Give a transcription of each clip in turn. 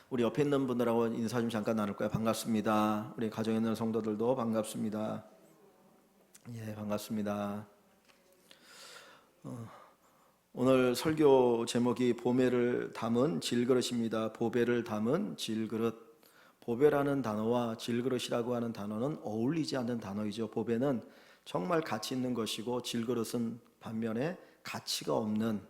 우리 옆에 있는 분들하고 인사 좀 잠깐 나눌 거예요. 반갑습니다. 우리 가정에 있는 성도들도 반갑습니다. 예, 반갑습니다. 오늘 설교 제목이 보배를 담은 질그릇입니다. 보배를 담은 질그릇. 보배라는 단어와 질그릇이라고 하는 단어는 어울리지 않는 단어이죠. 보배는 정말 가치 있는 것이고 질그릇은 반면에 가치가 없는,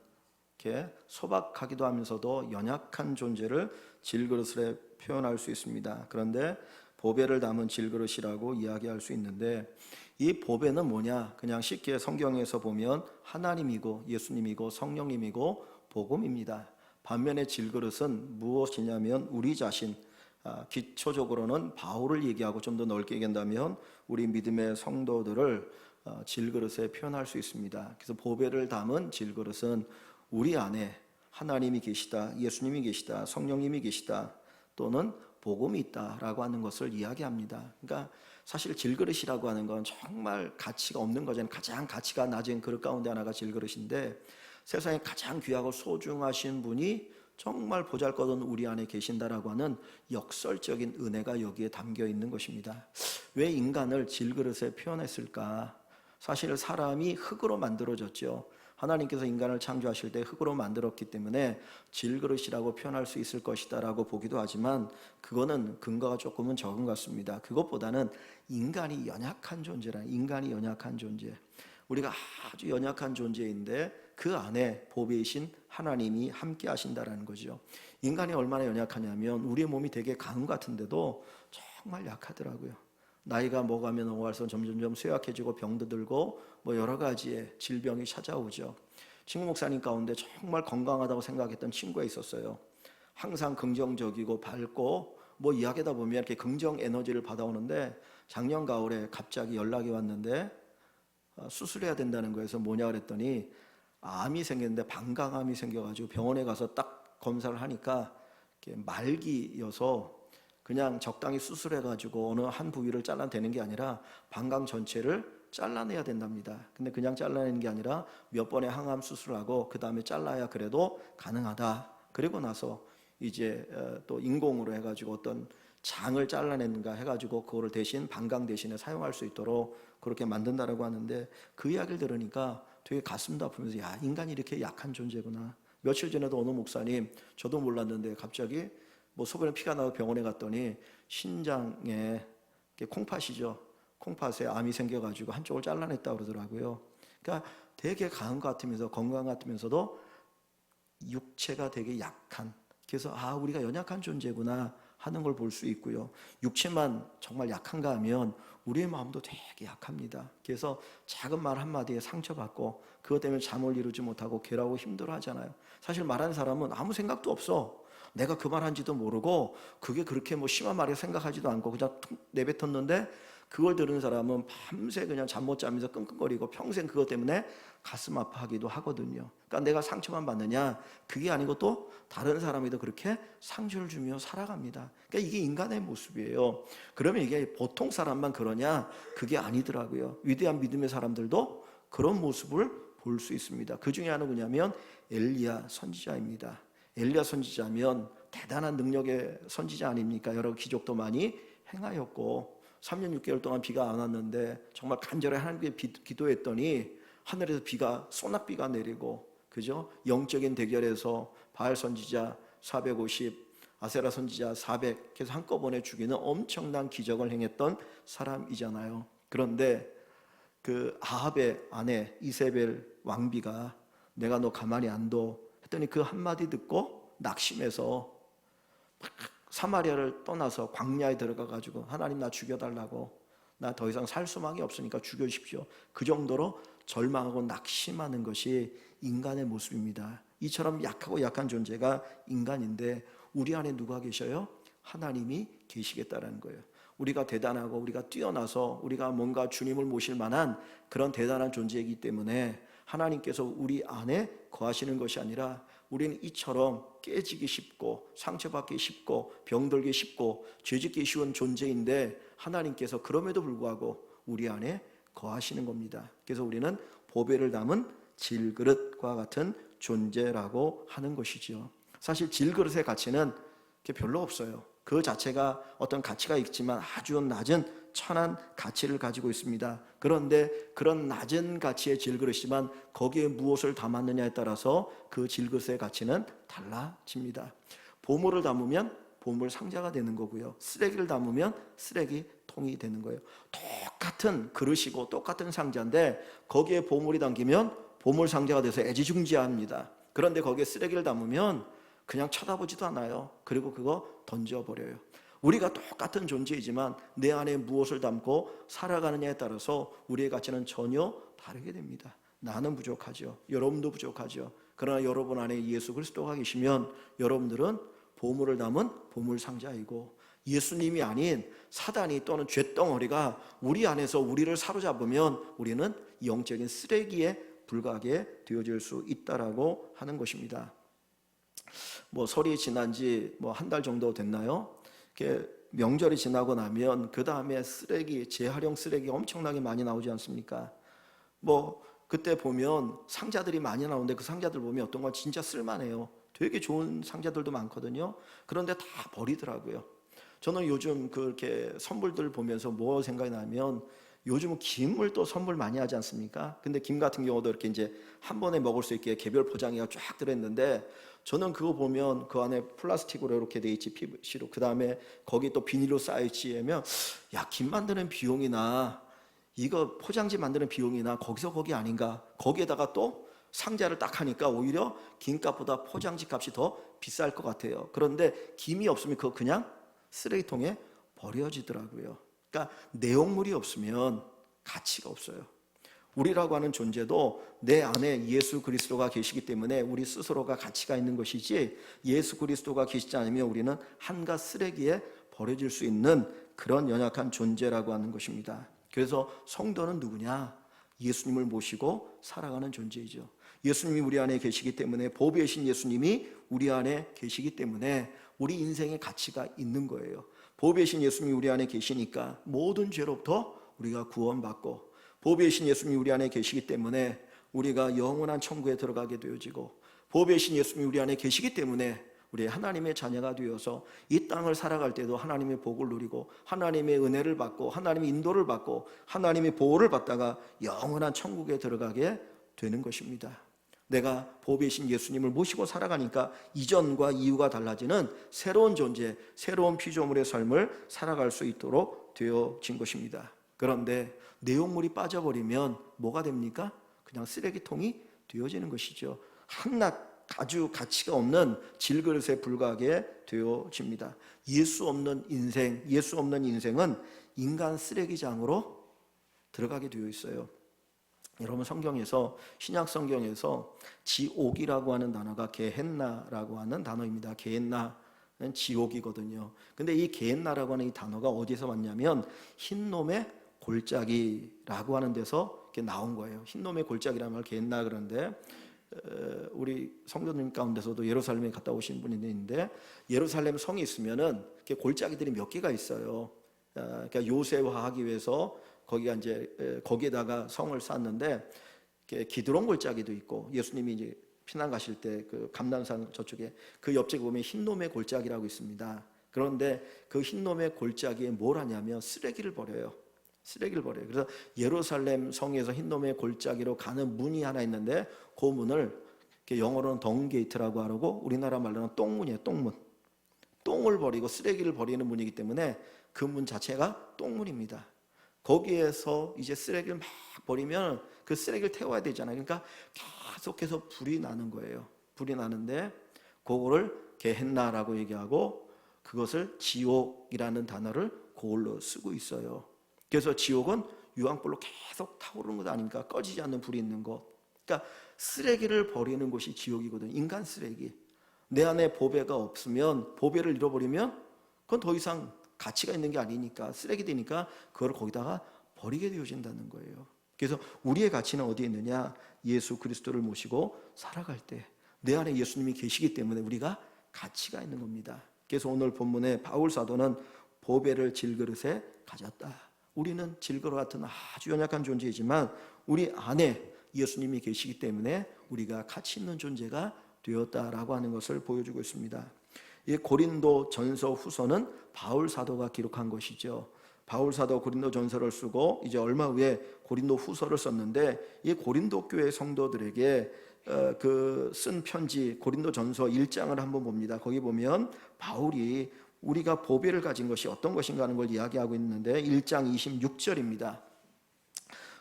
이렇게 소박하기도 하면서도 연약한 존재를 질그릇으로 표현할 수 있습니다. 그런데 보배를 담은 질그릇이라고 이야기할 수 있는데, 이 보배는 뭐냐? 그냥 쉽게 성경에서 보면 하나님이고 예수님이고 성령님이고 복음입니다. 반면에 질그릇은 무엇이냐면 우리 자신, 기초적으로는 바울을 얘기하고 좀 더 넓게 얘기한다면 우리 믿음의 성도들을 질그릇에 표현할 수 있습니다. 그래서 보배를 담은 질그릇은 우리 안에 하나님이 계시다, 예수님이 계시다, 성령님이 계시다, 또는 복음이 있다라고 하는 것을 이야기합니다. 그러니까 사실 질그릇이라고 하는 건 정말 가치가 없는 거잖아요. 가장 가치가 낮은 그릇 가운데 하나가 질그릇인데, 세상에 가장 귀하고 소중하신 분이 정말 보잘것없는 우리 안에 계신다라고 하는 역설적인 은혜가 여기에 담겨 있는 것입니다. 왜 인간을 질그릇에 표현했을까? 사실 사람이 흙으로 만들어졌죠. 하나님께서 인간을 창조하실 때 흙으로 만들었기 때문에 질그릇이라고 표현할 수 있을 것이다 라고 보기도 하지만, 그거는 근거가 조금은 적은 것 같습니다. 그것보다는 인간이 연약한 존재, 우리가 아주 연약한 존재인데 그 안에 보배이신 하나님이 함께 하신다라는 거죠. 인간이 얼마나 연약하냐면 우리의 몸이 되게 강한 것 같은데도 정말 약하더라고요. 나이가 먹으면 오갈수록 점점점 쇠약해지고 병도 들고 여러 가지의 질병이 찾아오죠. 친구 목사님 가운데 정말 건강하다고 생각했던 친구가 있었어요. 항상 긍정적이고 밝고 이야기하다 보면 이렇게 긍정 에너지를 받아오는데, 작년 가을에 갑자기 연락이 왔는데 수술해야 된다는 거예요. 그래서 뭐냐 그랬더니 암이 생겼는데 방광암이 생겨가지고 병원에 가서 딱 검사를 하니까 말기여서 그냥 적당히 수술해가지고 어느 한 부위를 잘라내는 게 아니라 방광 전체를 잘라내야 된답니다. 근데 그냥 잘라내는 게 아니라 몇 번의 항암 수술을 하고 그 다음에 잘라야 그래도 가능하다. 그리고 나서 이제 또 인공으로 해가지고 어떤 장을 잘라내는가 해가지고 그거를 대신 방광 대신에 사용할 수 있도록 그렇게 만든다라고 하는데, 그 이야기를 들으니까 되게 가슴도 아프면서 야, 인간이 이렇게 약한 존재구나. 며칠 전에도 어느 목사님, 저도 몰랐는데 갑자기 속에는 피가 나고 병원에 갔더니 신장에 콩팥이죠. 콩팥에 암이 생겨가지고 한쪽을 잘라냈다고 그러더라고요. 그러니까 되게 강한 것 같으면서 건강 같으면서도 육체가 되게 약한, 그래서 우리가 연약한 존재구나 하는 걸 볼 수 있고요. 육체만 정말 약한가 하면 우리의 마음도 되게 약합니다. 그래서 작은 말 한마디에 상처받고 그것 때문에 잠을 이루지 못하고 괴로워 힘들어 하잖아요. 사실 말하는 사람은 아무 생각도 없어. 내가 그 말한지도 모르고 그게 그렇게 심한 말이라고 생각하지도 않고 그냥 툭 내뱉었는데, 그걸 들은 사람은 밤새 그냥 잠 못 자면서 끙끙거리고 평생 그것 때문에 가슴 아파하기도 하거든요. 그러니까 내가 상처만 받느냐? 그게 아니고 또 다른 사람에도 그렇게 상처를 주며 살아갑니다. 그러니까 이게 인간의 모습이에요. 그러면 이게 보통 사람만 그러냐? 그게 아니더라고요. 위대한 믿음의 사람들도 그런 모습을 볼 수 있습니다. 그 중에 하나는 뭐냐면 엘리야 선지자입니다. 엘리야 선지자면 대단한 능력의 선지자 아닙니까? 여러 기적도 많이 행하였고 3년 6개월 동안 비가 안 왔는데 정말 간절히 하나님께 기도했더니 하늘에서 비가, 소낙비가 내리고, 그죠? 영적인 대결에서 바알 선지자 450, 아세라 선지자 400, 그래서 한꺼번에 죽이는 엄청난 기적을 행했던 사람이잖아요. 그런데 그 아합의 아내 이세벨 왕비가 내가 너 가만히 안 둬 했더니 그 한마디 듣고 낙심해서 사마리아를 떠나서 광야에 들어가가지고 하나님 나 죽여달라고, 나 더 이상 살 수망이 없으니까 죽여주십시오. 그 정도로 절망하고 낙심하는 것이 인간의 모습입니다. 이처럼 약하고 약한 존재가 인간인데 우리 안에 누가 계셔요? 하나님이 계시겠다라는 거예요. 우리가 대단하고 우리가 뛰어나서 우리가 뭔가 주님을 모실 만한 그런 대단한 존재이기 때문에 하나님께서 우리 안에 거하시는 것이 아니라, 우리는 이처럼 깨지기 쉽고 상처받기 쉽고 병들기 쉽고 죄짓기 쉬운 존재인데 하나님께서 그럼에도 불구하고 우리 안에 거하시는 겁니다. 그래서 우리는 보배를 담은 질그릇과 같은 존재라고 하는 것이죠. 사실 질그릇의 가치는 그게 별로 없어요. 그 자체가 어떤 가치가 있지만 아주 낮은 천한 가치를 가지고 있습니다. 그런데 그런 낮은 가치의 질그릇이지만 거기에 무엇을 담았느냐에 따라서 그 질그릇의 가치는 달라집니다. 보물을 담으면 보물 상자가 되는 거고요. 쓰레기를 담으면 쓰레기통이 되는 거예요. 똑같은 그릇이고 똑같은 상자인데 거기에 보물이 담기면 보물 상자가 돼서 애지중지합니다. 그런데 거기에 쓰레기를 담으면 그냥 쳐다보지도 않아요. 그리고 그거 던져버려요. 우리가 똑같은 존재이지만 내 안에 무엇을 담고 살아가느냐에 따라서 우리의 가치는 전혀 다르게 됩니다. 나는 부족하죠. 여러분도 부족하죠. 그러나 여러분 안에 예수 그리스도가 계시면 여러분들은 보물을 담은 보물 상자이고, 예수님이 아닌 사단이 또는 죄덩어리가 우리 안에서 우리를 사로잡으면 우리는 영적인 쓰레기에 불과하게 되어질 수 있다라고 하는 것입니다. 설이 지난 지 한 달 정도 됐나요? 명절이 지나고 나면 그 다음에 쓰레기, 재활용 쓰레기 엄청나게 많이 나오지 않습니까? 그때 보면 상자들이 많이 나오는데 그 상자들 보면 어떤 건 진짜 쓸만해요. 되게 좋은 상자들도 많거든요. 그런데 다 버리더라고요. 저는 요즘 그렇게 선물들 보면서 뭐 생각이 나면, 요즘은 김을 또 선물 많이 하지 않습니까? 근데 김 같은 경우도 이렇게 이제 한 번에 먹을 수 있게 개별 포장이가 쫙 들어있는데, 저는 그거 보면 그 안에 플라스틱으로 이렇게 돼 있지, PVC로. 그 다음에 거기 또 비닐로 쌓여있지 하면, 야, 김 만드는 비용이나 이거 포장지 만드는 비용이나 거기서 거기 아닌가. 거기에다가 또 상자를 딱 하니까 오히려 김값보다 포장지 값이 더 비쌀 것 같아요. 그런데 김이 없으면 그거 그냥 쓰레기통에 버려지더라고요. 그러니까 내용물이 없으면 가치가 없어요. 우리라고 하는 존재도 내 안에 예수 그리스도가 계시기 때문에 우리 스스로가 가치가 있는 것이지, 예수 그리스도가 계시지 않으면 우리는 한갓 쓰레기에 버려질 수 있는 그런 연약한 존재라고 하는 것입니다. 그래서 성도는 누구냐? 예수님을 모시고 살아가는 존재이죠. 예수님이 우리 안에 계시기 때문에, 보배이신 예수님이 우리 안에 계시기 때문에 우리 인생의 가치가 있는 거예요. 보배이신 예수님이 우리 안에 계시니까 모든 죄로부터 우리가 구원받고, 보배이신 예수님이 우리 안에 계시기 때문에 우리가 영원한 천국에 들어가게 되어지고, 보배이신 예수님이 우리 안에 계시기 때문에 우리 하나님의 자녀가 되어서 이 땅을 살아갈 때도 하나님의 복을 누리고 하나님의 은혜를 받고 하나님의 인도를 받고 하나님의 보호를 받다가 영원한 천국에 들어가게 되는 것입니다. 내가 보배이신 예수님을 모시고 살아가니까 이전과 이후가 달라지는 새로운 존재, 새로운 피조물의 삶을 살아갈 수 있도록 되어진 것입니다. 그런데 내용물이 빠져버리면 뭐가 됩니까? 그냥 쓰레기통이 되어지는 것이죠. 한낱 아주 가치가 없는 질그릇에 불과하게 되어집니다. 예수 없는 인생, 예수 없는 인생은 인간 쓰레기장으로 들어가게 되어 있어요. 여러분, 성경에서, 신약 성경에서 지옥이라고 하는 단어가 게헨나라고 하는 단어입니다. 게헨나는 지옥이거든요. 근데 이 게헨나라고 하는 이 단어가 어디서 왔냐면 흰놈의 골짜기라고 하는 데서 이렇게 나온 거예요. 흰놈의 골짜기라는 말 게헨나. 그런데 우리 성도님 가운데서도 예루살렘에 갔다 오신 분이 있는데, 예루살렘 성이 있으면은 골짜기들이 몇 개가 있어요. 그러니까 요새화하기 위해서 거기가 이제 거기에다가 성을 쌓았는데, 기드론 골짜기도 있고, 예수님이 이제 피난 가실 때 그 감람산 저쪽에 그 옆쪽에 보면 흰놈의 골짜기라고 있습니다. 그런데 그 흰놈의 골짜기에 뭘 하냐면 쓰레기를 버려요. 쓰레기를 버려요. 그래서 예루살렘 성에서 흰놈의 골짜기로 가는 문이 하나 있는데, 그 문을 영어로는 덩게이트라고 하고 우리나라 말로는 똥문이에요. 똥문. 똥을 버리고 쓰레기를 버리는 문이기 때문에 그 문 자체가 똥문입니다. 거기에서 이제 쓰레기를 막 버리면 그 쓰레기를 태워야 되잖아요. 그러니까 계속해서 불이 나는 거예요. 불이 나는데 그거를 게헨나라고 얘기하고, 그것을 지옥이라는 단어를 그걸로 쓰고 있어요. 그래서 지옥은 유황불로 계속 타오르는 것 아닙니까? 꺼지지 않는 불이 있는 것. 그러니까 쓰레기를 버리는 곳이 지옥이거든요. 인간 쓰레기. 내 안에 보배가 없으면, 보배를 잃어버리면 그건 더 이상 가치가 있는 게 아니니까 쓰레기 되니까 그걸 거기다가 버리게 되어진다는 거예요. 그래서 우리의 가치는 어디에 있느냐? 예수 그리스도를 모시고 살아갈 때 내 안에 예수님이 계시기 때문에 우리가 가치가 있는 겁니다. 그래서 오늘 본문에 바울 사도는 보배를 질그릇에 가졌다. 우리는 질그릇 같은 아주 연약한 존재이지만 우리 안에 예수님이 계시기 때문에 우리가 가치 있는 존재가 되었다라고 하는 것을 보여주고 있습니다. 이 고린도 전서 후서는 바울 사도가 기록한 것이죠. 바울 사도 고린도 전서를 쓰고 이제 얼마 후에 고린도 후서를 썼는데, 이 고린도 교회 성도들에게 그 쓴 편지 고린도 전서 1장을 한번 봅니다. 거기 보면 바울이 우리가 보배를 가진 것이 어떤 것인가 하는 걸 이야기하고 있는데, 1장 26절입니다.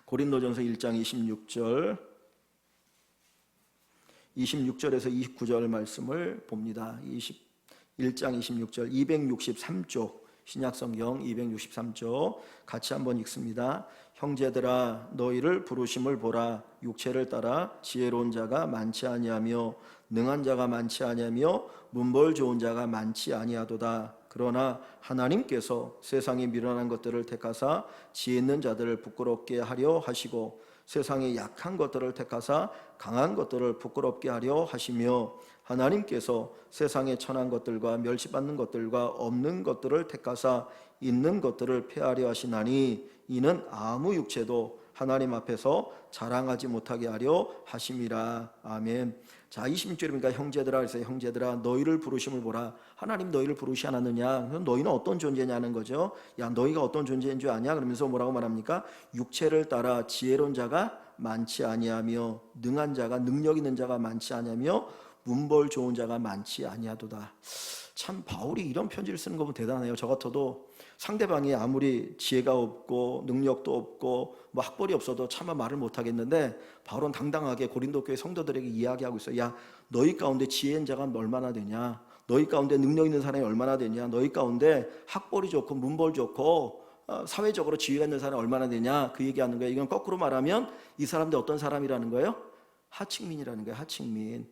고린도전서 1장 26절에서 29절 말씀을 봅니다. 1장 26절, 263쪽 신약성경 263쪽 같이 한번 읽습니다. 형제들아 너희를 부르심을 보라. 육체를 따라 지혜로운 자가 많지 아니하며 능한 자가 많지 아니하며 문벌 좋은 자가 많지 아니하도다. 그러나 하나님께서 세상에 미련한 것들을 택하사 지혜 있는 자들을 부끄럽게 하려 하시고, 세상에 약한 것들을 택하사 강한 것들을 부끄럽게 하려 하시며, 하나님께서 세상에 천한 것들과 멸시받는 것들과 없는 것들을 택하사 있는 것들을 폐하려 하시나니, 이는 아무 육체도 하나님 앞에서 자랑하지 못하게 하려 하심이라. 아멘. 자, 26절입니까? 형제들아, 그래서 형제들아 너희를 부르심을 보라. 하나님 너희를 부르시 않았느냐? 너희는 어떤 존재냐는 거죠. 야, 너희가 어떤 존재인 줄 아냐? 그러면서 뭐라고 말합니까? 육체를 따라 지혜로운 자가 많지 아니하며 능한 자가, 능력 있는 자가 많지 아니하며 문벌 좋은 자가 많지 아니하도다. 참 바울이 이런 편지를 쓰는 거 보면 대단해요. 저 같아도 상대방이 아무리 지혜가 없고 능력도 없고 뭐 학벌이 없어도 차마 말을 못하겠는데, 바울은 당당하게 고린도 교회 성도들에게 이야기하고 있어요. 야, 너희 가운데 지혜인 자가 얼마나 되냐? 너희 가운데 능력 있는 사람이 얼마나 되냐? 너희 가운데 학벌이 좋고 문벌 좋고 사회적으로 지위가 있는 사람이 얼마나 되냐? 그 얘기하는 거예요. 이건 거꾸로 말하면 이 사람들 어떤 사람이라는 거예요? 하층민이라는 거예요. 하층민.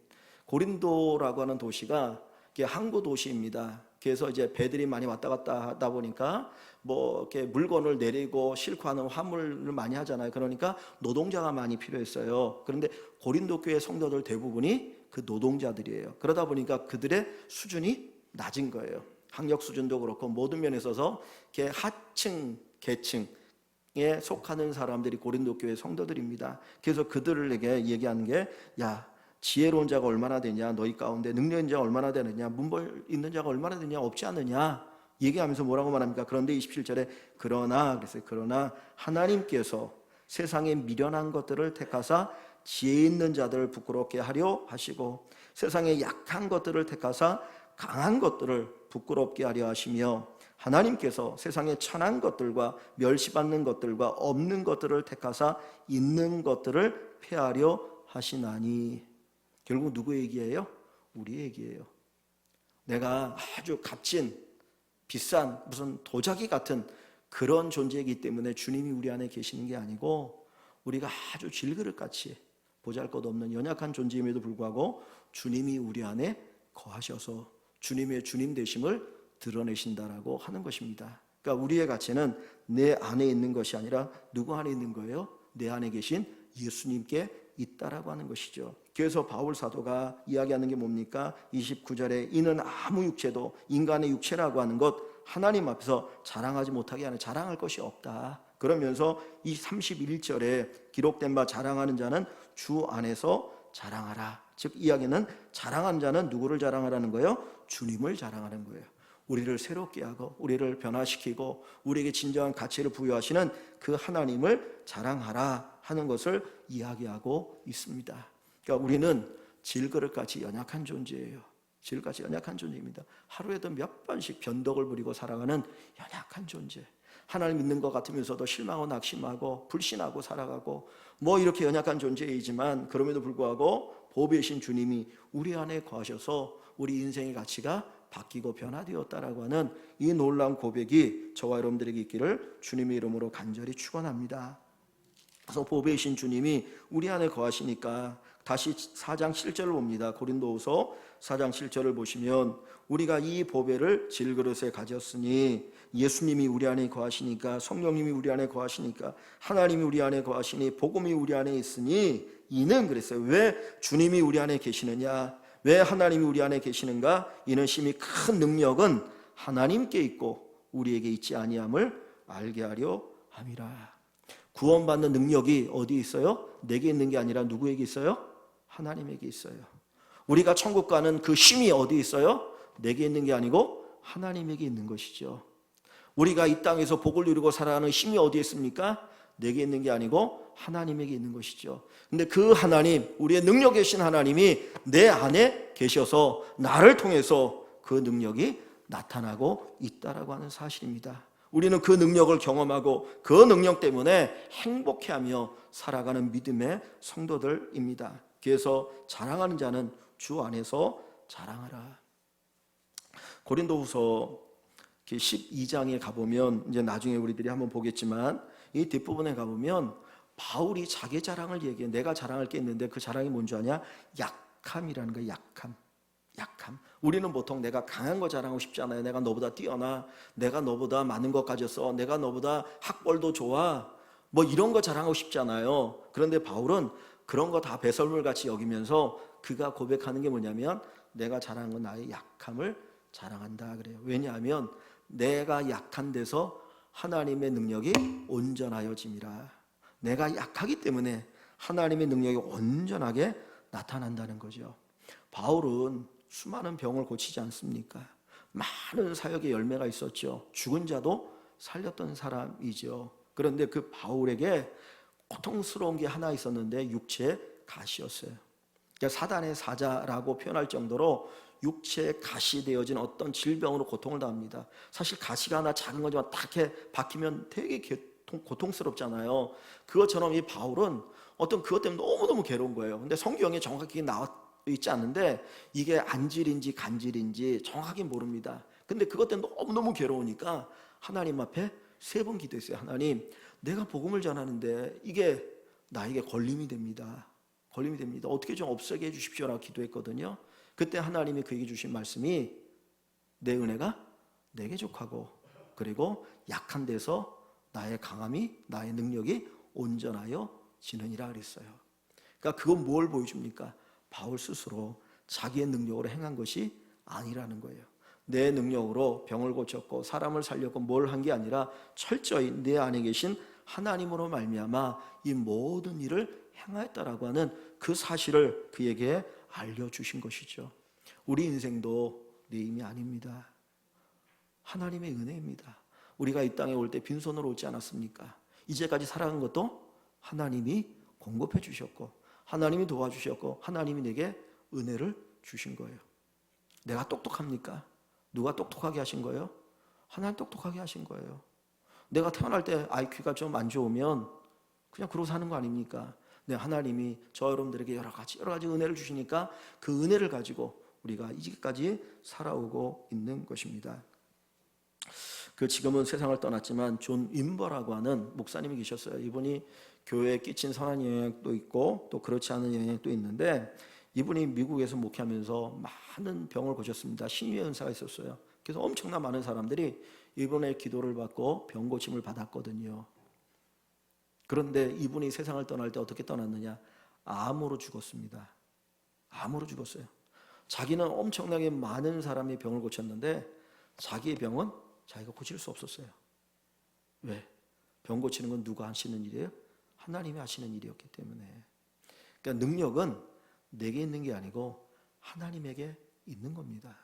고린도라고 하는 도시가 항구 도시입니다. 그래서 이제 배들이 많이 왔다 갔다 하다 보니까 뭐 이렇게 물건을 내리고 싣고 하는 화물을 많이 하잖아요. 그러니까 노동자가 많이 필요했어요. 그런데 고린도 교회 성도들 대부분이 그 노동자들이에요. 그러다 보니까 그들의 수준이 낮은 거예요. 학력 수준도 그렇고 모든 면에 있어서 이렇게 하층 계층에 속하는 사람들이 고린도 교회 성도들입니다. 그래서 그들에게 얘기하는 게, 야, 지혜로운 자가 얼마나 되냐? 너희 가운데 능력 있는 자가 얼마나 되느냐? 문벌 있는 자가 얼마나 되냐? 없지 않느냐? 얘기하면서 뭐라고 말합니까? 그런데 27절에 그러나, 그랬어요. 그러나 하나님께서 세상에 미련한 것들을 택하사 지혜 있는 자들을 부끄럽게 하려 하시고, 세상에 약한 것들을 택하사 강한 것들을 부끄럽게 하려 하시며, 하나님께서 세상에 천한 것들과 멸시받는 것들과 없는 것들을 택하사 있는 것들을 폐하려 하시나니. 결국 누구 얘기예요? 우리 얘기예요. 내가 아주 값진 비싼 무슨 도자기 같은 그런 존재이기 때문에 주님이 우리 안에 계시는 게 아니고, 우리가 아주 질그릇같이 보잘것없는 연약한 존재임에도 불구하고 주님이 우리 안에 거하셔서 주님의 주님 되심을 드러내신다라고 하는 것입니다. 그러니까 우리의 가치는 내 안에 있는 것이 아니라 누구 안에 있는 거예요? 내 안에 계신 예수님께 있다라고 하는 것이죠. 그래서 바울 사도가 이야기하는 게 뭡니까? 29절에 이는 아무 육체도, 인간의 육체라고 하는 것 하나님 앞에서 자랑하지 못하게 하는, 자랑할 것이 없다. 그러면서 이 31절에 기록된 바 자랑하는 자는 주 안에서 자랑하라. 즉 이야기는 자랑하는 자는 누구를 자랑하라는 거예요? 주님을 자랑하는 거예요. 우리를 새롭게 하고 우리를 변화시키고 우리에게 진정한 가치를 부여하시는 그 하나님을 자랑하라 하는 것을 이야기하고 있습니다. 그러니까 우리는 질그릇같이 연약한 존재예요. 질같이 연약한 존재입니다. 하루에도 몇 번씩 변덕을 부리고 살아가는 연약한 존재. 하나님 믿는 것 같으면서도 실망하고 낙심하고 불신하고 살아가고 뭐 이렇게 연약한 존재이지만, 그럼에도 불구하고 보배이신 주님이 우리 안에 거하셔서 우리 인생의 가치가 바뀌고 변화되었다라고 하는 이 놀라운 고백이 저와 여러분들에게 있기를 주님의 이름으로 간절히 축원합니다. 그래서 보배이신 주님이 우리 안에 거하시니까 다시 4장 7절을 봅니다. 고린도후서 4장 7절을 보시면, 우리가 이 보배를 질그릇에 가졌으니, 예수님이 우리 안에 거하시니까, 성령님이 우리 안에 거하시니까, 하나님이 우리 안에 거하시니, 복음이 우리 안에 있으니, 이는 그랬어요. 왜 주님이 우리 안에 계시느냐? 왜 하나님이 우리 안에 계시는가? 이는 심히 큰 능력은 하나님께 있고 우리에게 있지 아니함을 알게 하려 함이라. 구원받는 능력이 어디 있어요? 내게 있는 게 아니라 누구에게 있어요? 하나님에게 있어요. 우리가 천국 가는 그 힘이 어디 있어요? 내게 있는 게 아니고 하나님에게 있는 것이죠. 우리가 이 땅에서 복을 누리고 살아가는 힘이 어디에 있습니까? 내게 있는 게 아니고 하나님에게 있는 것이죠. 근데 그 하나님, 우리의 능력 계신 하나님이 내 안에 계셔서 나를 통해서 그 능력이 나타나고 있다라고 하는 사실입니다. 우리는 그 능력을 경험하고 그 능력 때문에 행복해하며 살아가는 믿음의 성도들입니다. 그래서 자랑하는 자는 주 안에서 자랑하라. 고린도후서 12장에 가보면 이제 나중에 우리들이 한번 보겠지만 이 뒷부분에 가보면 바울이 자기 자랑을 얘기해. 내가 자랑할 게 있는데 그 자랑이 뭔지 아냐? 약함이라는 거예요. 약함. 우리는 보통 내가 강한 거 자랑하고 싶잖아요. 내가 너보다 뛰어나, 내가 너보다 많은 것 가졌어, 내가 너보다 학벌도 좋아, 뭐 이런 거 자랑하고 싶잖아요. 그런데 바울은 그런 거 다 배설물같이 여기면서 그가 고백하는 게 뭐냐면 내가 자랑한 건 나의 약함을 자랑한다 그래요. 왜냐하면 내가 약한 데서 하나님의 능력이 온전하여짐이라. 내가 약하기 때문에 하나님의 능력이 온전하게 나타난다는 거죠. 바울은 수많은 병을 고치지 않습니까? 많은 사역의 열매가 있었죠. 죽은 자도 살렸던 사람이죠. 그런데 그 바울에게 고통스러운 게 하나 있었는데 육체의 가시였어요. 그러니까 사단의 사자라고 표현할 정도로 육체의 가시 되어진 어떤 질병으로 고통을 당합니다. 사실 가시가 하나 작은 거지만 딱 이렇게 박히면 되게 고통스럽잖아요. 그것처럼 이 바울은 어떤 그것 때문에 너무너무 괴로운 거예요. 근데 성경에 정확히 나와 있지 않는데 이게 안질인지 간질인지 정확히 모릅니다. 근데 그것 때문에 너무너무 괴로우니까 하나님 앞에 3번 기도했어요. 하나님, 내가 복음을 전하는데 이게 나에게 걸림이 됩니다. 어떻게 좀 없애게 해주십시오라고 기도했거든요. 그때 하나님이 그에게 주신 말씀이 내 은혜가 내게 족하고 그리고 약한 데서 나의 강함이, 나의 능력이 온전하여 지느니라 그랬어요. 그러니까 그건 뭘 보여줍니까? 바울 스스로 자기의 능력으로 행한 것이 아니라는 거예요. 내 능력으로 병을 고쳤고 사람을 살렸고 뭘 한 게 아니라 철저히 내 안에 계신 하나님으로 말미암아 이 모든 일을 행하였다라고 하는 그 사실을 그에게 알려주신 것이죠. 우리 인생도 내 힘이 아닙니다. 하나님의 은혜입니다. 우리가 이 땅에 올 때 빈손으로 오지 않았습니까? 이제까지 살아간 것도 하나님이 공급해 주셨고 하나님이 도와주셨고 하나님이 내게 은혜를 주신 거예요. 내가 똑똑합니까? 누가 똑똑하게 하신 거예요? 하나님 똑똑하게 하신 거예요. 내가 태어날 때 IQ가 좀 안 좋으면 그냥 그러고 사는 거 아닙니까? 네, 하나님이 저 여러분들에게 여러 가지 은혜를 주시니까 그 은혜를 가지고 우리가 이제까지 살아오고 있는 것입니다. 그 지금은 세상을 떠났지만 존 윈버라고 하는 목사님이 계셨어요. 이분이 교회에 끼친 선한 영향도 있고 또 그렇지 않은 영향도 있는데 이분이 미국에서 목회하면서 많은 병을 고쳤습니다. 신유의 은사가 있었어요. 그래서 엄청나 많은 사람들이 이분의 기도를 받고 병 고침을 받았거든요. 그런데 이분이 세상을 떠날 때 어떻게 떠났느냐? 암으로 죽었습니다. 암으로 죽었어요. 자기는 엄청나게 많은 사람이 병을 고쳤는데 자기의 병은 자기가 고칠 수 없었어요. 왜? 병 고치는 건 누가 하시는 일이에요? 하나님이 하시는 일이었기 때문에. 그러니까 능력은 내게 있는 게 아니고 하나님에게 있는 겁니다.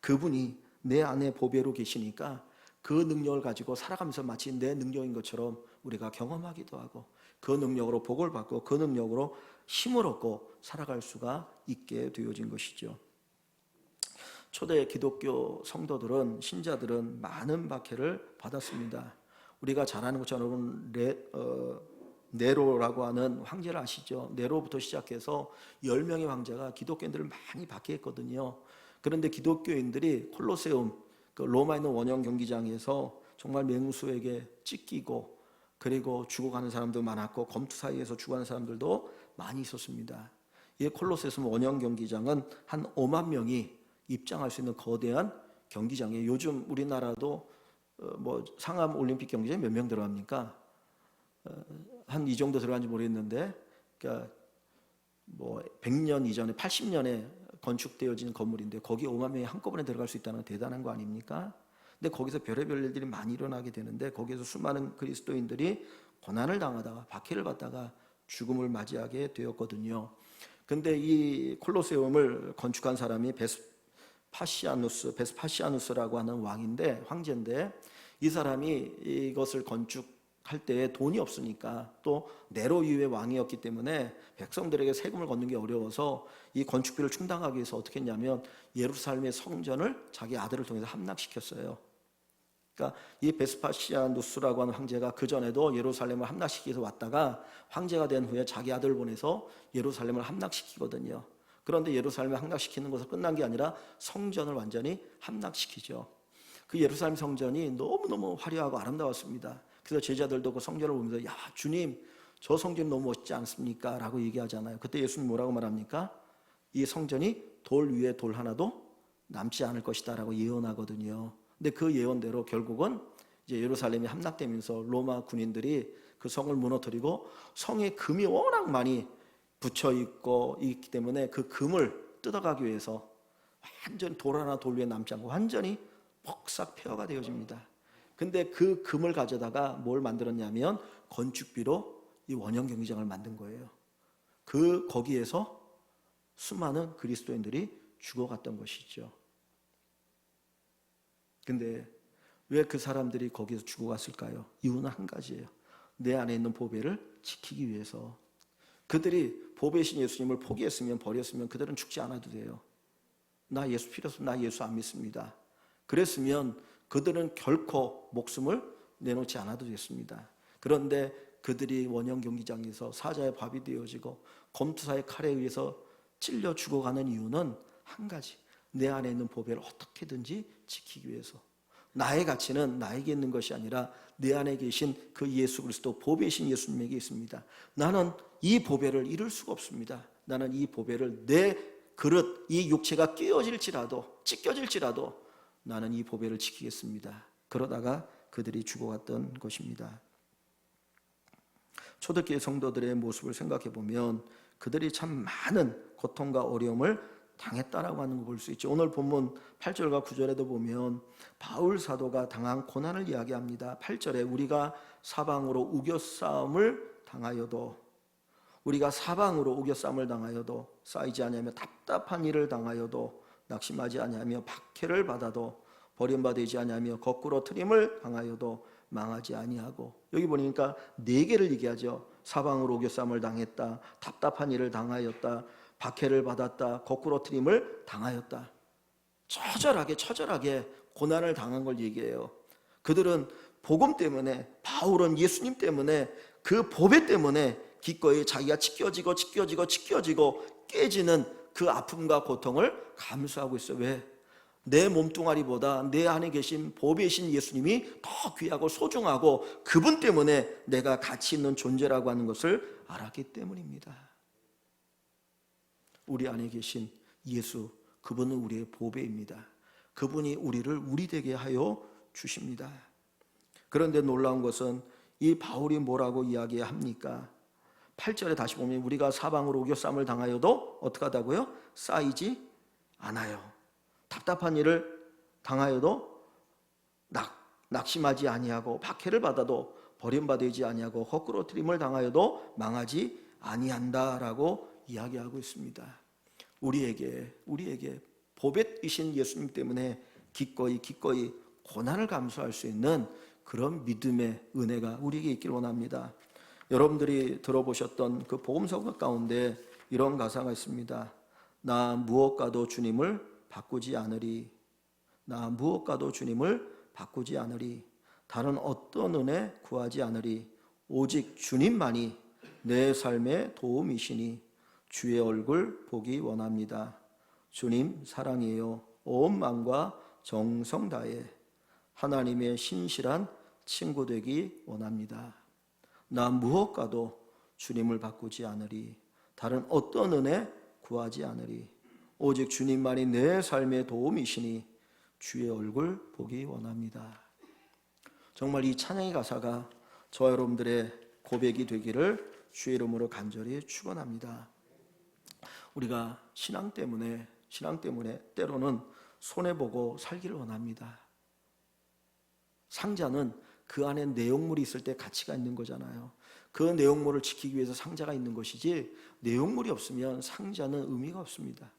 그분이 내 안에 보배로 계시니까 그 능력을 가지고 살아가면서 마치 내 능력인 것처럼 우리가 경험하기도 하고 그 능력으로 복을 받고 그 능력으로 힘을 얻고 살아갈 수가 있게 되어진 것이죠. 초대 기독교 성도들은, 신자들은 많은 박해를 받았습니다. 우리가 잘 아는 것처럼 네로라고 하는 황제를 아시죠? 네로부터 시작해서 10명의 황제가 기독교인들을 많이 박해했거든요. 그런데 기독교인들이 콜로세움, 그 로마에 있는 원형 경기장에서 정말 맹수에게 찢기고 그리고 죽어가는 사람도 많았고 검투 사이에서 죽어가는 사람들도 많이 있었습니다. 이 콜로세움 원형 경기장은 한 5만 명이 입장할 수 있는 거대한 경기장이에요. 요즘 우리나라도 뭐 상암 올림픽 경기장에 몇 명 들어갑니까? 한 이 정도 들어간지 모르겠는데, 그러니까 뭐 100년 이전에 80년에 건축되어진 건물인데 거기에 5만 명이 한꺼번에 들어갈 수 있다는 건 대단한 거 아닙니까? 근데 거기서 별의별 일들이 많이 일어나게 되는데 거기에서 수많은 그리스도인들이 고난을 당하다가 박해를 받다가 죽음을 맞이하게 되었거든요. 근데 이 콜로세움을 건축한 사람이 베스파시아누스라고 하는 왕인데, 황제인데, 이 사람이 이것을 건축할 때 돈이 없으니까, 또 네로 이후의 왕이었기 때문에 백성들에게 세금을 걷는 게 어려워서 이 건축비를 충당하기 위해서 어떻게 했냐면 예루살렘의 성전을 자기 아들을 통해서 함락시켰어요. 그러니까 이 베스파시아누스라고 하는 황제가 그 전에도 예루살렘을 함락시키기 위해서 왔다가 황제가 된 후에 자기 아들을 보내서 예루살렘을 함락시키거든요. 그런데 예루살렘을 함락시키는 것은 끝난 게 아니라 성전을 완전히 함락시키죠. 그 예루살렘 성전이 너무너무 화려하고 아름다웠습니다. 그래서 제자들도 그 성전을 보면서 야 주님 저 성전이 너무 멋지지 않습니까? 라고 얘기하잖아요. 그때 예수님 뭐라고 말합니까? 이 성전이 돌 위에 돌 하나도 남지 않을 것이다 라고 예언하거든요. 근데 그 예언대로 결국은 이제 예루살렘이 함락되면서 로마 군인들이 그 성을 무너뜨리고 성에 금이 워낙 많이 붙여 있기 때문에 그 금을 뜯어가기 위해서 완전히 돌 하나 돌 위에 남지 않고 완전히 퍽싹 폐허가 되어집니다. 근데 그 금을 가져다가 뭘 만들었냐면 건축비로 이 원형 경기장을 만든 거예요. 거기에서 수많은 그리스도인들이 죽어갔던 것이죠. 근데 왜 그 사람들이 거기서 죽어갔을까요? 이유는 한 가지예요. 내 안에 있는 보배를 지키기 위해서. 그들이 보배신 예수님을 포기했으면, 버렸으면 그들은 죽지 않아도 돼요. 나 예수 필요 없어, 나 예수 안 믿습니다. 그랬으면 그들은 결코 목숨을 내놓지 않아도 됐습니다. 그런데 그들이 원형 경기장에서 사자의 밥이 되어지고 검투사의 칼에 의해서 찔려 죽어가는 이유는 한 가지, 내 안에 있는 보배를 어떻게든지 지키기 위해서. 나의 가치는 나에게 있는 것이 아니라 내 안에 계신 그 예수 그리스도 보배이신 예수님에게 있습니다. 나는 이 보배를 잃을 수가 없습니다. 나는 이 보배를 내 그릇, 이 육체가 찢겨질지라도 나는 이 보배를 지키겠습니다. 그러다가 그들이 죽어갔던 것입니다. 초대교회 성도들의 모습을 생각해 보면 그들이 참 많은 고통과 어려움을 당했다라고 하는 걸 볼 수 있죠. 오늘 본문 8절과 9절에도 보면 바울 사도가 당한 고난을 이야기합니다. 8절에 우리가 사방으로 우겨싸움을 당하여도 쌓이지 아니하며 답답한 일을 당하여도 낙심하지 아니하며 박해를 받아도 버림받지 아니하며 거꾸로 트림을 당하여도 망하지 아니하고. 여기 보니까 네 개를 얘기하죠. 사방으로 우겨싸움을 당했다, 답답한 일을 당하였다, 박해를 받았다, 거꾸로 트림을 당하였다. 처절하게 고난을 당한 걸 얘기해요. 그들은 복음 때문에, 바울은 예수님 때문에, 그 보배 때문에 기꺼이 자기가 찢겨지고 깨지는 그 아픔과 고통을 감수하고 있어요. 왜? 내 몸뚱아리보다 내 안에 계신 보배이신 예수님이 더 귀하고 소중하고 그분 때문에 내가 가치 있는 존재라고 하는 것을 알았기 때문입니다. 우리 안에 계신 예수, 그분은 우리의 보배입니다. 그분이 우리를 우리 되게 하여 주십니다. 그런데 놀라운 것은 이 바울이 뭐라고 이야기합니까? 8절에 다시 보면 우리가 사방으로 우겨싸움을 당하여도 어떻게 하다고요? 쌓이지 않아요. 답답한 일을 당하여도 낙심하지 아니하고 박해를 받아도 버림받지 아니하고 거꾸로 트림을 당하여도 망하지 아니한다라고 이야기하고 있습니다. 우리에게 보배이신 예수님 때문에 기꺼이 고난을 감수할 수 있는 그런 믿음의 은혜가 우리에게 있길 원합니다. 여러분들이 들어보셨던 그 복음서 가운데 이런 가사가 있습니다. 나 무엇과도 주님을 바꾸지 않으리. 다른 어떤 은혜 구하지 않으리. 오직 주님만이 내 삶의 도움이시니 주의 얼굴 보기 원합니다. 주님 사랑해요. 온 마음과 정성 다해 하나님의 신실한 친구 되기 원합니다. 나 무엇과도 주님을 바꾸지 않으리. 다른 어떤 은혜 구하지 않으리. 오직 주님만이 내 삶의 도움이시니 주의 얼굴 보기 원합니다. 정말 이 찬양의 가사가 저와 여러분들의 고백이 되기를 주의 이름으로 간절히 축원합니다. 우리가 신앙 때문에 때로는 손해보고 살기를 원합니다. 상자는 그 안에 내용물이 있을 때 가치가 있는 거잖아요. 그 내용물을 지키기 위해서 상자가 있는 것이지 내용물이 없으면 상자는 의미가 없습니다.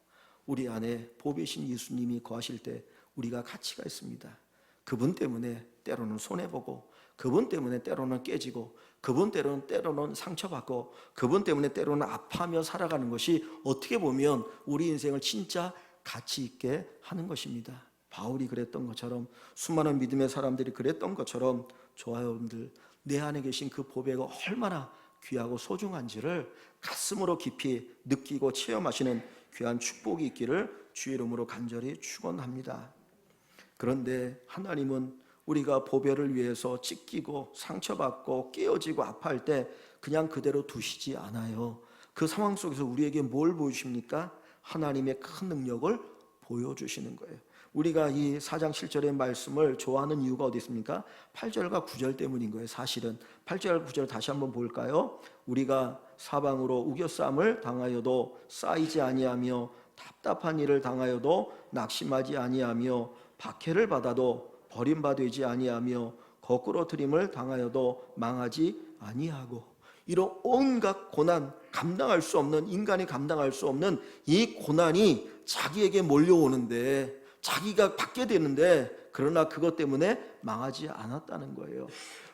우리 안에 보배신 예수님이 거하실 때 우리가 가치가 있습니다. 그분 때문에 때로는 손해보고, 그분 때문에 때로는 깨지고, 그분 때로는 상처받고, 그분 때문에 때로는 아파하며 살아가는 것이 어떻게 보면 우리 인생을 진짜 가치 있게 하는 것입니다. 바울이 그랬던 것처럼, 수많은 믿음의 사람들이 그랬던 것처럼, 저와 여러분들 내 안에 계신 그 보배가 얼마나 귀하고 소중한지를 가슴으로 깊이 느끼고 체험하시는 귀한 축복이 있기를 주의 이름으로 간절히 축원합니다. 그런데 하나님은 우리가 보배를 위해서 찢기고 상처받고 깨어지고 아파할 때 그냥 그대로 두시지 않아요. 그 상황 속에서 우리에게 뭘 보여주십니까? 하나님의 큰 능력을 보여주시는 거예요. 우리가 이 4장 7절의 말씀을 좋아하는 이유가 어디 있습니까? 8절과 9절 때문인 거예요. 사실은 8절 9절 다시 한번 볼까요? 우리가 사방으로 우겨싸움을 당하여도 쌓이지 아니하며, 답답한 일을 당하여도 낙심하지 아니하며, 박해를 받아도 버림받지 아니하며, 거꾸로 트림을 당하여도 망하지 아니하고, 이런 온갖 고난, 감당할 수 없는, 인간이 감당할 수 없는 이 고난이 자기에게 몰려오는데, 자기가 받게 되는데, 그러나 그것 때문에 망하지 않았다는 거예요.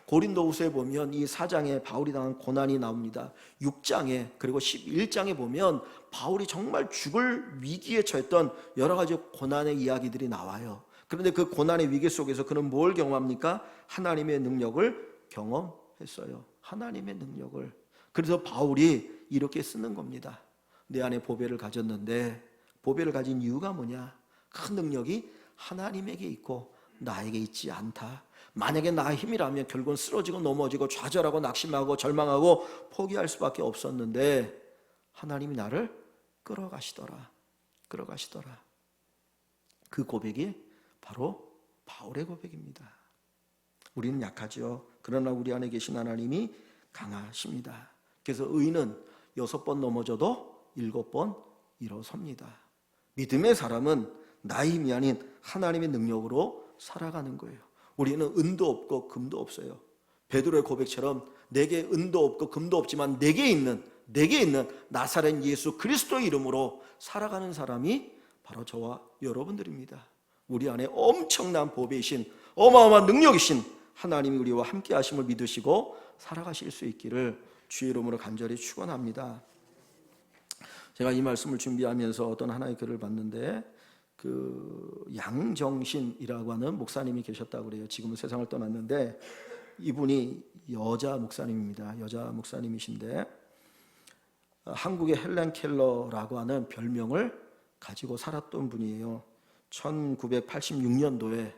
고린도후서에 보면 이 4장에 바울이 당한 고난이 나옵니다. 6장에 그리고 11장에 보면 바울이 정말 죽을 위기에 처했던 여러 가지 고난의 이야기들이 나와요. 그런데 그 고난의 위기 속에서 그는 뭘 경험합니까? 하나님의 능력을 경험했어요. 하나님의 능력을. 그래서 바울이 이렇게 쓰는 겁니다. 내 안에 보배를 가졌는데, 보배를 가진 이유가 뭐냐? 큰 능력이 하나님에게 있고 나에게 있지 않다. 만약에 나의 힘이라면 결국은 쓰러지고 넘어지고 좌절하고 낙심하고 절망하고 포기할 수밖에 없었는데, 하나님이 나를 끌어가시더라. 그 고백이 바로 바울의 고백입니다. 우리는 약하죠. 그러나 우리 안에 계신 하나님이 강하십니다. 그래서 의인은 6번 넘어져도 7번 일어섭니다. 믿음의 사람은 나의 힘이 아닌 하나님의 능력으로 살아가는 거예요. 우리는 은도 없고 금도 없어요. 베드로의 고백처럼 내게 은도 없고 금도 없지만 내게 있는 나사렛 예수 그리스도의 이름으로 살아가는 사람이 바로 저와 여러분들입니다. 우리 안에 엄청난 보배이신, 어마어마한 능력이신 하나님이 우리와 함께 하심을 믿으시고 살아가실 수 있기를 주의 이름으로 간절히 축원합니다. 제가 이 말씀을 준비하면서 어떤 하나의 글을 봤는데, 그 양정신이라고 하는 목사님이 계셨다고 그래요. 지금은 세상을 떠났는데 이분이 여자 목사님입니다. 여자 목사님이신데 한국의 헬렌 켈러라고 하는 별명을 가지고 살았던 분이에요. 1986년도에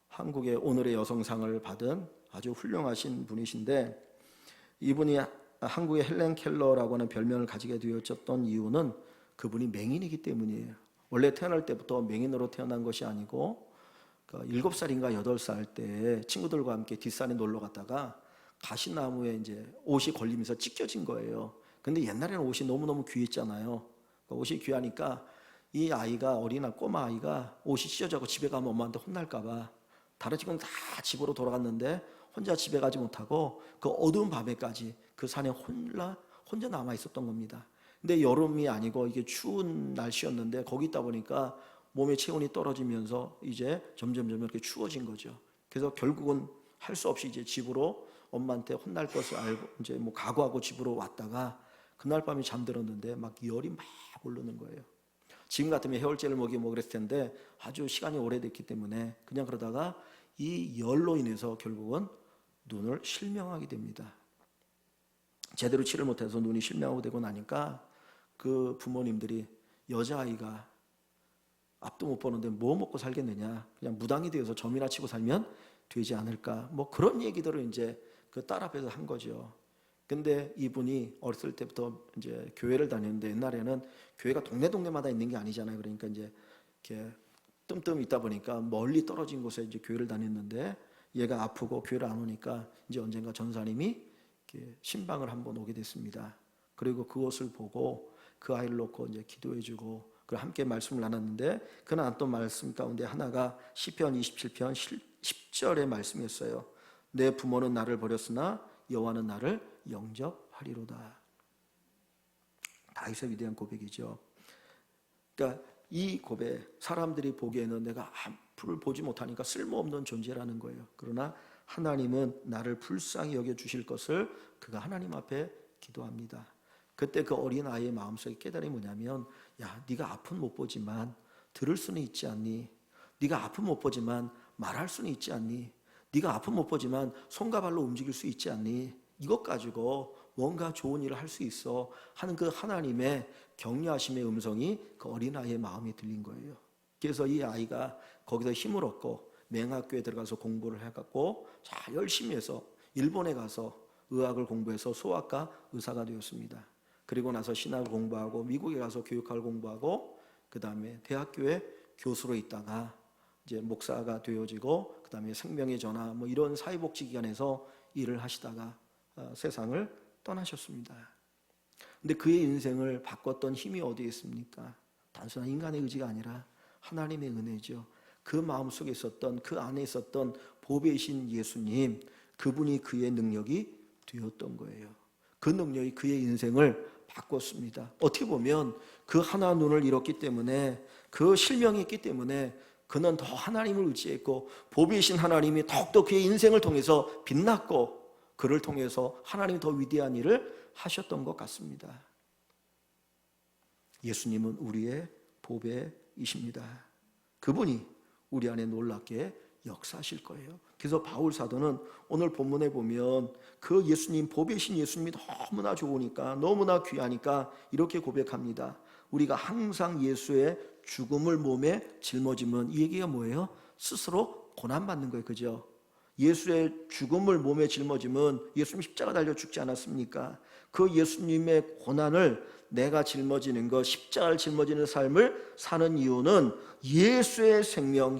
한국의 오늘의 여성상을 받은 아주 훌륭하신 분이신데, 이분이 한국의 헬렌 켈러라고 하는 별명을 가지게 되었던 이유는 그분이 맹인이기 때문이에요. 원래 태어날 때부터 맹인으로 태어난 것이 아니고 7살인가 8살 때 친구들과 함께 뒷산에 놀러 갔다가 가시나무에 이제 옷이 걸리면서 찢겨진 거예요. 근데 옛날에는 옷이 너무너무 귀했잖아요. 옷이 귀하니까 이 아이가, 어린아 꼬마 아이가 옷이 찢어져서 집에 가면 엄마한테 혼날까 봐 다른 친구는 다 집으로 돌아갔는데 혼자 집에 가지 못하고 그 어두운 밤에까지 그 산에 혼자 남아 있었던 겁니다. 근데 여름이 아니고 이게 추운 날씨였는데 거기 있다 보니까 몸의 체온이 떨어지면서 이제 점점 이렇게 추워진 거죠. 그래서 결국은 할 수 없이 이제 집으로, 엄마한테 혼날 것을 알고 이제 뭐 각오하고 집으로 왔다가 그날 밤에 잠들었는데 막 열이 막 오르는 거예요. 지금 같으면 해열제를 먹이고 그랬을 텐데 아주 시간이 오래됐기 때문에 그냥 그러다가 이 열로 인해서 결국은 눈을 실명하게 됩니다. 제대로 치료를 못해서 눈이 실명하고 되고 나니까 그 부모님들이 여자아이가 앞도 못 보는데 뭐 먹고 살겠느냐, 그냥 무당이 되어서 점이나 치고 살면 되지 않을까, 뭐 그런 얘기들을 이제 그 딸 앞에서 한 거죠. 근데 이분이 어렸을 때부터 이제 교회를 다녔는데, 옛날에는 교회가 동네마다 있는 게 아니잖아요. 그러니까 이제 이렇게 뜸뜸 있다 보니까 멀리 떨어진 곳에 이제 교회를 다녔는데, 얘가 아프고 교회를 안 오니까 이제 언젠가 전사님이 이렇게 신방을 한번 오게 됐습니다. 그리고 그것을 보고 그 아이를 놓고 이제 기도해주고 그리고 함께 말씀을 나눴는데, 그 나눴던 말씀 가운데 하나가 시편 27편 10절의 말씀이었어요. 내 부모는 나를 버렸으나 여호와는 나를 영접하리로다. 다윗의 위대한 고백이죠. 그러니까 이 고백, 사람들이 보기에는 내가 앞을 보지 못하니까 쓸모없는 존재라는 거예요. 그러나 하나님은 나를 불쌍히 여겨주실 것을 그가 하나님 앞에 기도합니다. 그때 그 어린 아이의 마음속에 깨달음이 뭐냐면, 야, 네가 앞은 못 보지만 들을 수는 있지 않니? 네가 앞은 못 보지만 말할 수는 있지 않니? 네가 앞은 못 보지만 손과 발로 움직일 수 있지 않니? 이것 가지고 뭔가 좋은 일을 할 수 있어 하는 그 하나님의 격려하심의 음성이 그 어린아이의 마음에 들린 거예요. 그래서 이 아이가 거기서 힘을 얻고 맹학교에 들어가서 공부를 해갖고 잘 열심히 해서 일본에 가서 의학을 공부해서 소아과 의사가 되었습니다. 그리고 나서 신학을 공부하고 미국에 가서 교육학을 공부하고 그 다음에 대학교에 교수로 있다가 이제 목사가 되어지고 그 다음에 생명의 전화 뭐 이런 사회복지기관에서 일을 하시다가 세상을 떠나셨습니다. 근데 그의 인생을 바꿨던 힘이 어디에 있습니까? 단순한 인간의 의지가 아니라 하나님의 은혜죠. 그 마음속에 있었던, 그 안에 있었던 보배이신 예수님, 그분이 그의 능력이 되었던 거예요. 그 능력이 그의 인생을 바꿨습니다. 어떻게 보면 그 하나 눈을 잃었기 때문에, 그 실명이 있기 때문에 그는 더 하나님을 의지했고 보배이신 하나님이 더욱더 그의 인생을 통해서 빛났고 그를 통해서 하나님이 더 위대한 일을 하셨던 것 같습니다. 예수님은 우리의 보배이십니다. 그분이 우리 안에 놀랍게 역사하실 거예요. 그래서 바울 사도는 오늘 본문에 보면 그 예수님, 보배이신 예수님이 너무나 좋으니까, 너무나 귀하니까 이렇게 고백합니다. 우리가 항상 예수의 죽음을 몸에 짊어지면, 이 얘기가 뭐예요? 스스로 고난받는 거예요. 그죠? 예수의 죽음을 몸에 짊어지면, 예수님 십자가 달려 죽지 않았습니까? 그 예수님의 고난을 내가 짊어지는 것, 십자가를 짊어지는 삶을 사는 이유는 예수의 생명,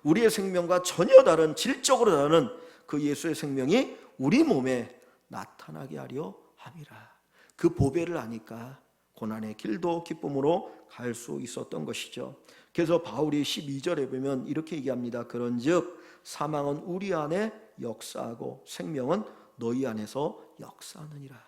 우리의 생명과 전혀 다른, 질적으로 다른 그 예수의 생명이 우리 몸에 나타나게 하려 함이라. 그 보배를 아니까 고난의 길도 기쁨으로 갈 수 있었던 것이죠. 그래서 바울이 12절에 보면 이렇게 얘기합니다. 그런즉 사망은 우리 안에 역사하고 생명은 너희 안에서 역사하느니라.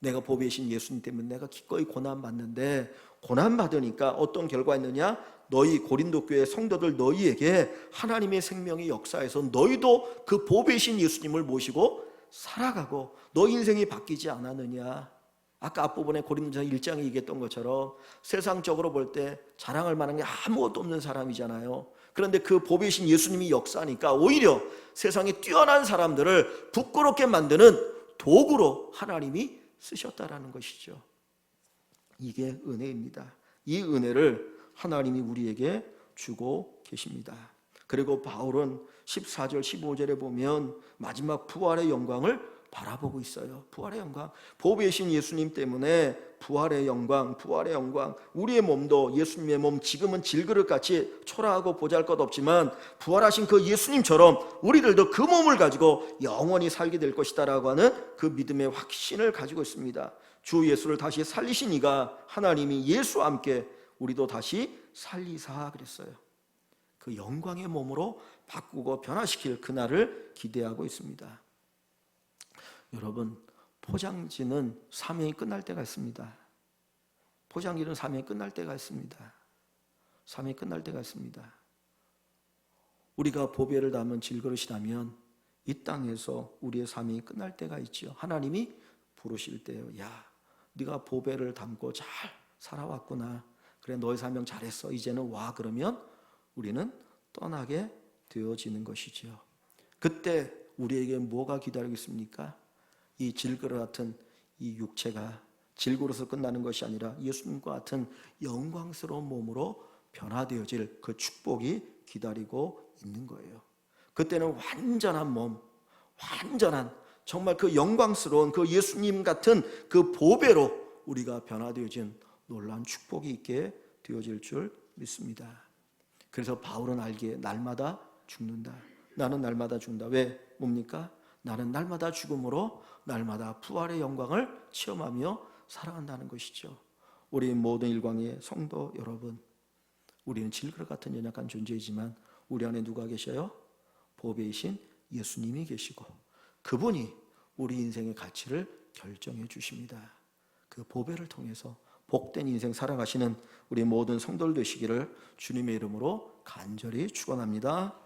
내가 보배이신 예수님 때문에 내가 기꺼이 고난받는데, 고난받으니까 어떤 결과가 있느냐? 너희 고린도 교회 성도들, 너희에게 하나님의 생명이 역사해서 너희도 그 보배이신 예수님을 모시고 살아가고 너희 인생이 바뀌지 않았느냐? 아까 앞부분에 고린도전서 1장에 얘기했던 것처럼 세상적으로 볼 때 자랑할 만한 게 아무것도 없는 사람이잖아요. 그런데 그 보배이신 예수님이 역사하니까 오히려 세상에 뛰어난 사람들을 부끄럽게 만드는 도구로 하나님이 쓰셨다라는 것이죠. 이게 은혜입니다. 이 은혜를 하나님이 우리에게 주고 계십니다. 그리고 바울은 14절 15절에 보면 마지막 부활의 영광을 바라보고 있어요. 부활의 영광, 보배이신 예수님 때문에 부활의 영광, 우리의 몸도 예수님의 몸, 지금은 질그릇같이 초라하고 보잘것없지만 부활하신 그 예수님처럼 우리들도 그 몸을 가지고 영원히 살게 될 것이다 라고 하는 그 믿음의 확신을 가지고 있습니다. 주 예수를 다시 살리신 이가, 하나님이 예수와 함께 우리도 다시 살리사 그랬어요. 그 영광의 몸으로 바꾸고 변화시킬 그날을 기대하고 있습니다. 여러분, 포장지는 사명이 끝날 때가 있습니다. 포장지는 사명이 끝날 때가 있습니다. 사명이 끝날 때가 있습니다. 우리가 보배를 담은 질그릇이라면 이 땅에서 우리의 사명이 끝날 때가 있죠. 하나님이 부르실 때요. 야, 네가 보배를 담고 잘 살아왔구나. 그래, 너의 사명 잘했어. 이제는 와. 그러면 우리는 떠나게 되어지는 것이죠. 그때 우리에게 뭐가 기다리고 있습니까? 이 질그릇 같은 이 육체가 질그릇으로 끝나는 것이 아니라 예수님과 같은 영광스러운 몸으로 변화되어질 그 축복이 기다리고 있는 거예요. 그때는 완전한 몸, 완전한 정말 그 영광스러운 그 예수님 같은 그 보배로 우리가 변화되어진 놀라운 축복이 있게 되어질 줄 믿습니다. 그래서 바울은 알기에 날마다 죽는다. 나는 날마다 죽는다. 왜? 뭡니까? 나는 날마다 죽음으로 날마다 부활의 영광을 체험하며 살아간다는 것이죠. 우리 모든 일광의 성도 여러분, 우리는 질그릇 같은 연약한 존재이지만 우리 안에 누가 계셔요? 보배이신 예수님이 계시고 그분이 우리 인생의 가치를 결정해 주십니다. 그 보배를 통해서 복된 인생 살아가시는 우리 모든 성도들 되시기를 주님의 이름으로 간절히 축원합니다.